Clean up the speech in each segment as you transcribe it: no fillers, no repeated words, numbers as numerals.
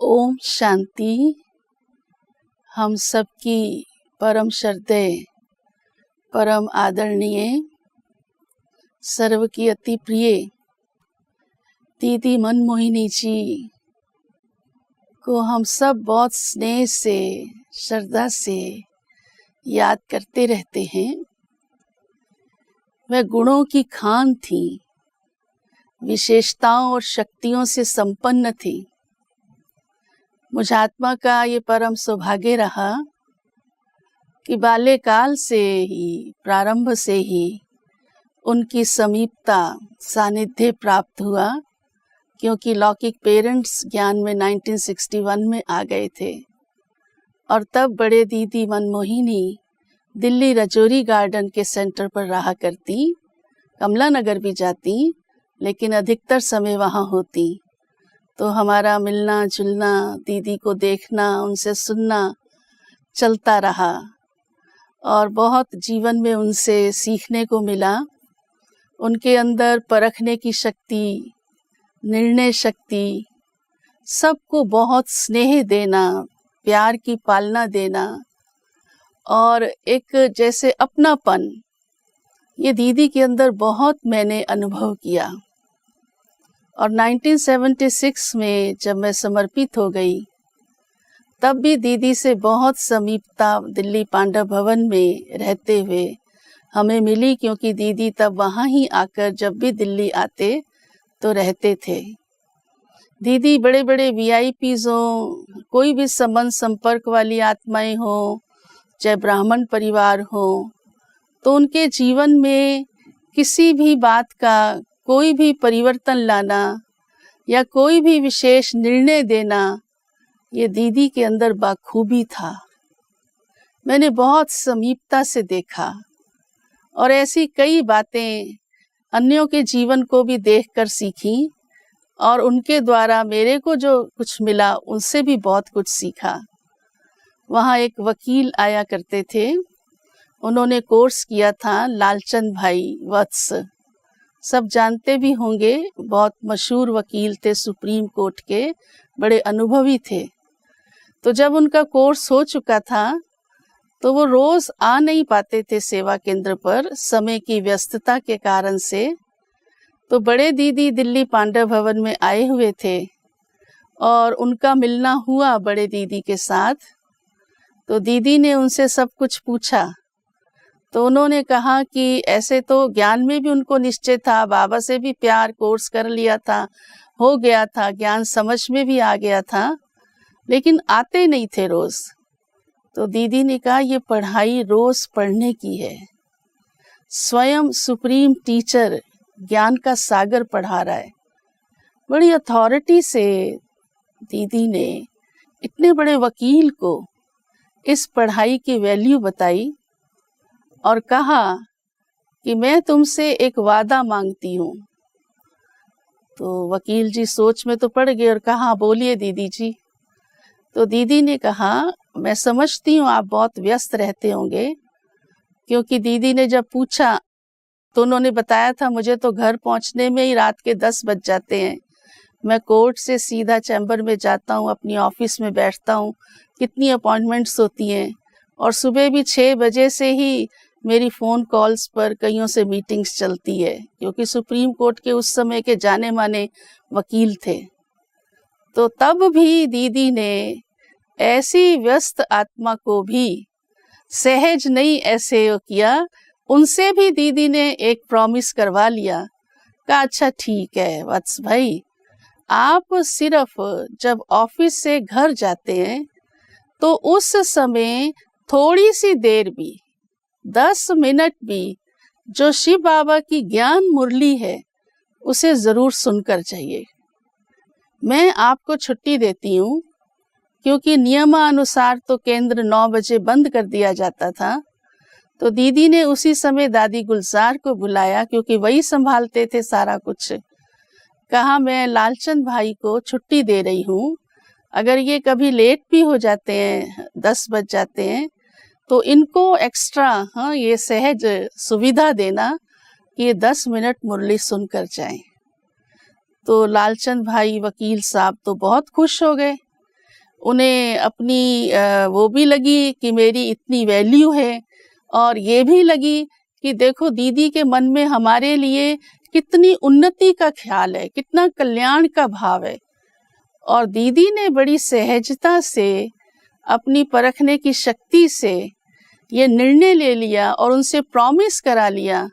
ओम शांति। हम सबकी परम श्रद्धेय, परम आदरणीय, सर्व की अति प्रिय दीदी मनमोहिनी जी को हम सब बहुत स्नेह से, श्रद्धा से याद करते रहते हैं। वह गुणों की खान थी, विशेषताओं और शक्तियों से संपन्न थी। मुझ आत्मा का ये परम सौभाग्य रहा कि बाल्यकाल से ही, प्रारंभ से ही उनकी समीपता, सानिध्य प्राप्त हुआ, क्योंकि लौकिक पेरेंट्स ज्ञान में 1961 में आ गए थे और तब बड़े दीदी मनमोहिनी दिल्ली रजौरी गार्डन के सेंटर पर रहा करती। कमला नगर भी जाती, लेकिन अधिकतर समय वहाँ होती। तो हमारा मिलना जुलना, दीदी को देखना, उनसे सुनना चलता रहा और बहुत जीवन में उनसे सीखने को मिला। उनके अंदर परखने की शक्ति, निर्णय शक्ति, सबको बहुत स्नेह देना, प्यार की पालना देना और एक जैसे अपनापन, ये दीदी के अंदर बहुत मैंने अनुभव किया। और 1976 में जब मैं समर्पित हो गई, तब भी दीदी से बहुत समीपता दिल्ली पांडव भवन में रहते हुए हमें मिली, क्योंकि दीदी तब वहाँ ही आकर जब भी दिल्ली आते तो रहते थे। दीदी बड़े बड़े VIPs हों, कोई भी संबंध संपर्क वाली आत्माएं हों, चाहे ब्राह्मण परिवार हो, तो उनके जीवन में किसी भी बात का कोई भी परिवर्तन लाना या कोई भी विशेष निर्णय देना, ये दीदी के अंदर बाखूबी था। मैंने बहुत समीपता से देखा और ऐसी कई बातें अन्यों के जीवन को भी देखकर सीखी और उनके द्वारा मेरे को जो कुछ मिला, उनसे भी बहुत कुछ सीखा। वहाँ एक वकील आया करते थे, उन्होंने कोर्स किया था, लालचंद भाई वत्स, सब जानते भी होंगे, बहुत मशहूर वकील थे, सुप्रीम कोर्ट के बड़े अनुभवी थे। तो जब उनका कोर्स हो चुका था तो वो रोज आ नहीं पाते थे सेवा केंद्र पर, समय की व्यस्तता के कारण से। तो बड़े दीदी दिल्ली पांडव भवन में आए हुए थे और उनका मिलना हुआ बड़े दीदी के साथ। तो दीदी ने उनसे सब कुछ पूछा, तो उन्होंने कहा कि ऐसे तो ज्ञान में भी उनको निश्चय था, बाबा से भी प्यार, कोर्स कर लिया था, हो गया था, ज्ञान समझ में भी आ गया था, लेकिन आते नहीं थे रोज। तो दीदी ने कहा, ये पढ़ाई रोज पढ़ने की है। स्वयं सुप्रीम टीचर ज्ञान का सागर पढ़ा रहा है। बड़ी अथॉरिटी से दीदी ने इतने बड़े वकील को इस पढ़ाई की वैल्यू बताई और कहा कि मैं तुमसे एक वादा मांगती हूँ। तो वकील जी सोच में तो पड़ गए और कहा, बोलिए दीदी जी। तो दीदी ने कहा, मैं समझती हूँ आप बहुत व्यस्त रहते होंगे, क्योंकि दीदी ने जब पूछा तो उन्होंने बताया था, मुझे तो घर पहुँचने में ही रात के 10 बज जाते हैं। मैं कोर्ट से सीधा चैम्बर में जाता हूँ, अपनी ऑफिस में बैठता हूँ, कितनी अपॉइंटमेंट्स होती हैं और सुबह भी 6 बजे से ही मेरी फ़ोन कॉल्स पर कईयों से मीटिंग्स चलती है, क्योंकि सुप्रीम कोर्ट के उस समय के जाने माने वकील थे। तो तब भी दीदी ने ऐसी व्यस्त आत्मा को भी सहज नहीं ऐसे किया, उनसे भी दीदी ने एक प्रॉमिस करवा लिया। कहा, अच्छा ठीक है वत्स भाई, आप सिर्फ जब ऑफिस से घर जाते हैं तो उस समय थोड़ी सी देर भी, 10 मिनट भी, जो शिव बाबा की ज्ञान मुरली है उसे जरूर सुनकर जाइए। मैं आपको छुट्टी देती हूँ, क्योंकि नियमानुसार तो केंद्र 9 बजे बंद कर दिया जाता था। तो दीदी ने उसी समय दादी गुलजार को बुलाया, क्योंकि वही संभालते थे सारा कुछ। कहा, मैं लालचंद भाई को छुट्टी दे रही हूँ, अगर ये कभी लेट भी हो जाते हैं, 10 बज जाते हैं, तो इनको एक्स्ट्रा ये सहज सुविधा देना कि ये 10 मिनट मुरली सुनकर जाएं। तो लालचंद भाई वकील साहब तो बहुत खुश हो गए उन्हें अपनी वो भी लगी कि मेरी इतनी वैल्यू है, और ये भी लगी कि देखो दीदी के मन में हमारे लिए कितनी उन्नति का ख्याल है, कितना कल्याण का भाव है। और दीदी ने बड़ी सहजता से अपनी परखने की शक्ति से ये निर्णय ले लिया और उनसे प्रॉमिस करा लिया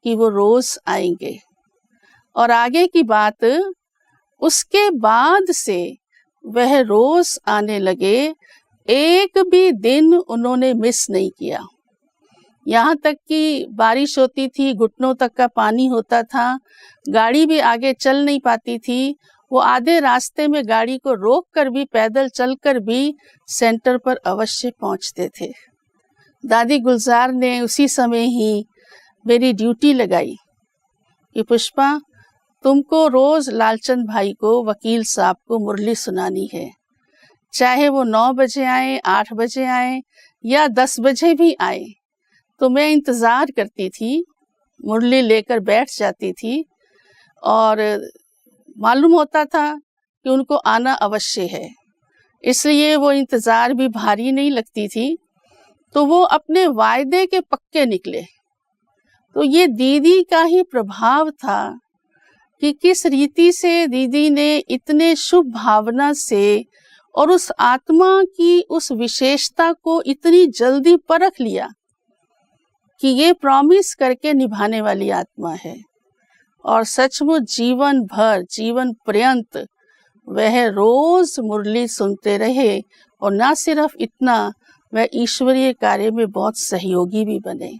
कि वो रोज आएंगे। और आगे की बात, उसके बाद से वह रोज आने लगे, एक भी दिन उन्होंने मिस नहीं किया। यहाँ तक कि बारिश होती थी, घुटनों तक का पानी होता था, गाड़ी भी आगे चल नहीं पाती थी, वो आधे रास्ते में गाड़ी को रोक कर भी, पैदल चलकर भी सेंटर पर अवश्य पहुंचते थे। दादी गुलजार ने उसी समय ही मेरी ड्यूटी लगाई कि पुष्पा, तुमको रोज लालचंद भाई को, वकील साहब को मुरली सुनानी है, चाहे वो 9 बजे आए, 8 बजे आए या 10 बजे भी आए। तो मैं इंतज़ार करती थी, मुरली लेकर बैठ जाती थी और मालूम होता था कि उनको आना अवश्य है, इसलिए वो इंतज़ार भी भारी नहीं लगती थी। तो वो अपने वायदे के पक्के निकले। तो ये दीदी का ही प्रभाव था कि किस रीति से दीदी ने इतने शुभ भावना से और उस आत्मा की उस विशेषता को इतनी जल्दी परख लिया कि ये प्रॉमिस करके निभाने वाली आत्मा है। और सचमुच जीवन भर, जीवन पर्यंत वह रोज मुरली सुनते रहे। और ना सिर्फ इतना, वह ईश्वरीय कार्य में बहुत सहयोगी भी बने।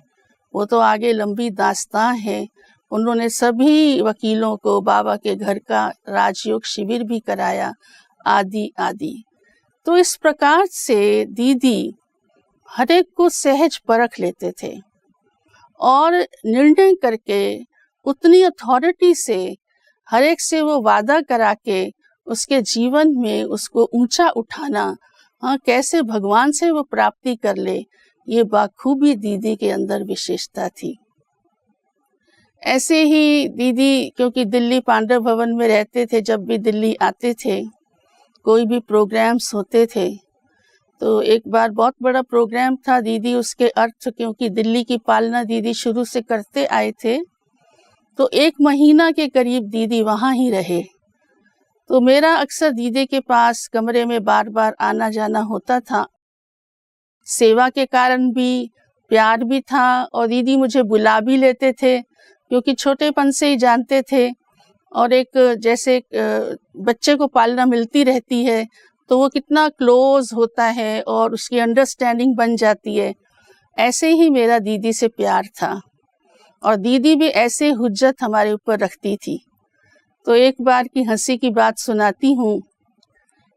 वो तो आगे लंबी दास्तां है। उन्होंने सभी वकीलों को बाबा के घर का राजयोग शिविर भी कराया, आदि आदि। तो इस प्रकार से दीदी हर एक को सहज परख लेते थे और निर्णय करके उतनी अथॉरिटी से हर एक से वो वादा करा के उसके जीवन में उसको ऊंचा उठाना, कैसे भगवान से वो प्राप्ति कर ले, ये बाखूबी दीदी के अंदर विशेषता थी। ऐसे ही दीदी, क्योंकि दिल्ली पांडव भवन में रहते थे, जब भी दिल्ली आते थे, कोई भी प्रोग्राम्स होते थे, तो एक बार बहुत बड़ा प्रोग्राम था, दीदी उसके अर्थ, क्योंकि दिल्ली की पालना दीदी शुरू से करते आए थे, तो 1 महीना के करीब दीदी वहाँ ही रहे। तो मेरा अक्सर दीदी के पास कमरे में बार बार आना जाना होता था। सेवा के कारण भी, प्यार भी था, और दीदी मुझे बुला भी लेते थे, क्योंकि छोटेपन से ही जानते थे। और एक जैसे बच्चे को पालना मिलती रहती है तो वो कितना क्लोज होता है और उसकी अंडरस्टैंडिंग बन जाती है, ऐसे ही मेरा दीदी से प्यार था। और दीदी भी ऐसे हुज्जत हमारे ऊपर रखती थी। तो एक बार की हंसी की बात सुनाती हूँ,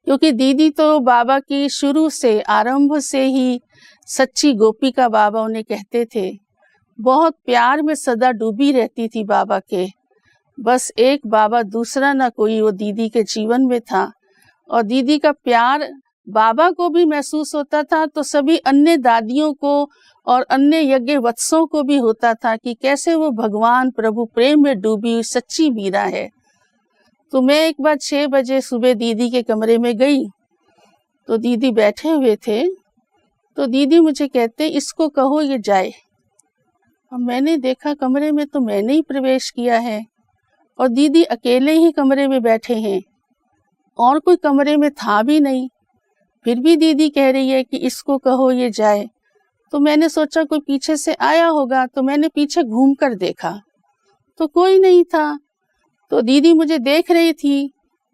क्योंकि दीदी तो बाबा की शुरू से, आरंभ से ही सच्ची गोपिका बाबा उन्हें कहते थे। बहुत प्यार में सदा डूबी रहती थी बाबा के। बस एक बाबा, दूसरा ना कोई, वो दीदी के जीवन में था। और दीदी का प्यार बाबा को भी महसूस होता था, तो सभी अन्य दादियों को और अन्य यज्ञ वत्सों को भी होता था कि कैसे वो भगवान प्रभु प्रेम में डूबी हुई सच्ची मीरा है। तो मैं एक बार 6 बजे सुबह दीदी के कमरे में गई, तो दीदी बैठे हुए थे। तो दीदी मुझे कहते, इसको कहो ये जाए। अब मैंने देखा कमरे में तो मैंने ही प्रवेश किया है और दीदी अकेले ही कमरे में बैठे हैं, और कोई कमरे में था भी नहीं। फिर भी दीदी कह रही है कि इसको कहो ये जाए। तो मैंने सोचा कोई पीछे से आया होगा, तो मैंने पीछे घूम कर देखा तो कोई नहीं था। तो दीदी मुझे देख रही थी।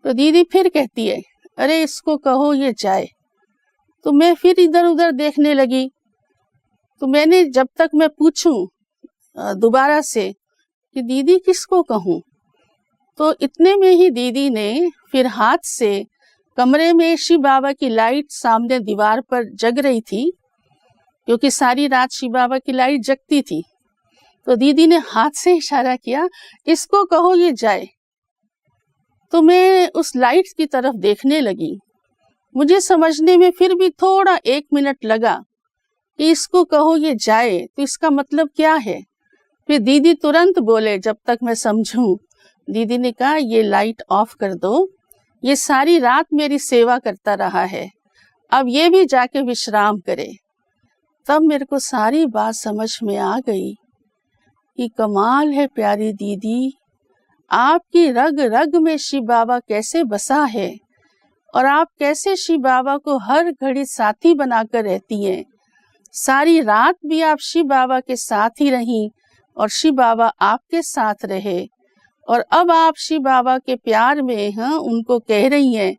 तो दीदी फिर कहती है, अरे इसको कहो ये जाए। तो मैं फिर इधर उधर देखने लगी। तो मैंने, जब तक मैं पूछूं दोबारा से कि दीदी किसको कहूँ, तो इतने में ही दीदी ने फिर हाथ से, कमरे में शिव बाबा की लाइट सामने दीवार पर जग रही थी, क्योंकि सारी रात शिव बाबा की लाइट जगती थी। तो दीदी ने हाथ से इशारा किया, इसको कहो ये जाए। तो मैं उस लाइट की तरफ देखने लगी। मुझे समझने में फिर भी थोड़ा 1 मिनट लगा कि इसको कहो ये जाए तो इसका मतलब क्या है। फिर दीदी तुरंत बोले, जब तक मैं समझूं, दीदी ने कहा ये लाइट ऑफ कर दो, ये सारी रात मेरी सेवा करता रहा है, अब ये भी जाके विश्राम करे। तब मेरे को सारी बात समझ में आ गई कि कमाल है प्यारी दीदी, आपकी रग रग में शिव बाबा कैसे बसा है और आप कैसे शिव बाबा को हर घड़ी साथी बनाकर रहती हैं। सारी रात भी आप शिव बाबा के साथ ही रहीं और शिव बाबा आपके साथ रहे, और अब आप शिव बाबा के प्यार में उनको कह रही हैं।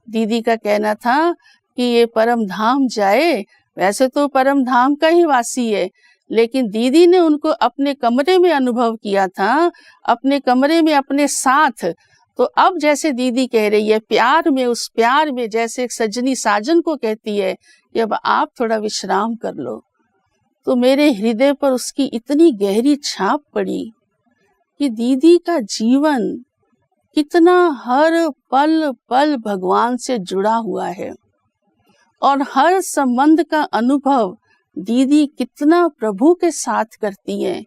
दीदी का कहना था कि ये परम धाम जाए, वैसे तो परम धाम का ही वासी है, लेकिन दीदी ने उनको अपने कमरे में अनुभव किया था, अपने कमरे में अपने साथ। तो अब जैसे दीदी कह रही है प्यार में, उस प्यार में जैसे एक सजनी साजन को कहती है कि अब आप थोड़ा विश्राम कर लो, तो मेरे हृदय पर उसकी इतनी गहरी छाप पड़ी कि दीदी का जीवन कितना हर पल पल भगवान से जुड़ा हुआ है और हर संबंध का अनुभव दीदी कितना प्रभु के साथ करती हैं।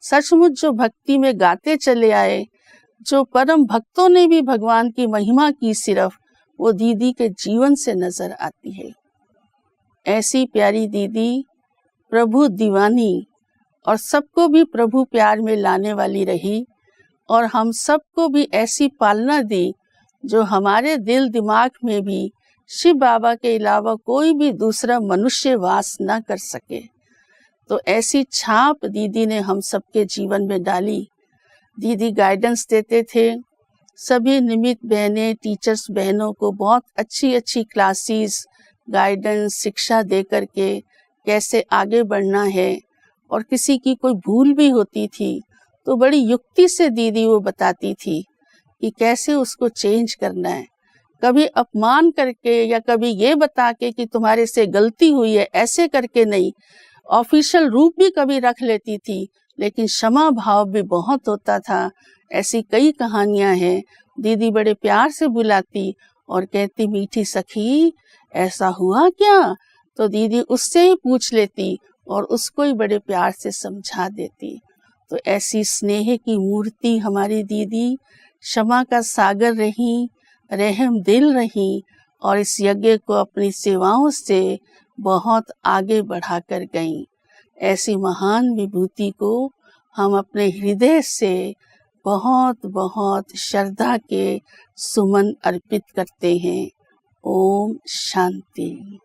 सचमुच जो भक्ति में गाते चले आए, जो परम भक्तों ने भी भगवान की महिमा की, सिर्फ वो दीदी के जीवन से नजर आती है। ऐसी प्यारी दीदी प्रभु दीवानी और सबको भी प्रभु प्यार में लाने वाली रही, और हम सबको भी ऐसी पालना दी जो हमारे दिल दिमाग में भी शिव बाबा के अलावा कोई भी दूसरा मनुष्य वास न कर सके। तो ऐसी छाप दीदी ने हम सबके जीवन में डाली। दीदी गाइडेंस देते थे, सभी निमित्त बहनें, टीचर्स बहनों को बहुत अच्छी अच्छी क्लासेस, गाइडेंस, शिक्षा दे करके कैसे आगे बढ़ना है, और किसी की कोई भूल भी होती थी तो बड़ी युक्ति से दीदी वो बताती थी कि कैसे उसको चेंज करना है। कभी अपमान करके या कभी ये बता के कि तुम्हारे से गलती हुई है, ऐसे करके नहीं, ऑफिशियल रूप भी कभी रख लेती थी, लेकिन क्षमा भाव भी बहुत होता था। ऐसी कई कहानियां हैं। दीदी बड़े प्यार से बुलाती और कहती, मीठी सखी ऐसा हुआ क्या? तो दीदी उससे ही पूछ लेती और उसको ही बड़े प्यार से समझा देती। तो ऐसी स्नेह की मूर्ति हमारी दीदी, क्षमा का सागर रही, रहम दिल रही, और इस यज्ञ को अपनी सेवाओं से बहुत आगे बढ़ाकर गईं। ऐसी महान विभूति को हम अपने हृदय से बहुत बहुत श्रद्धा के सुमन अर्पित करते हैं। ओम शांति।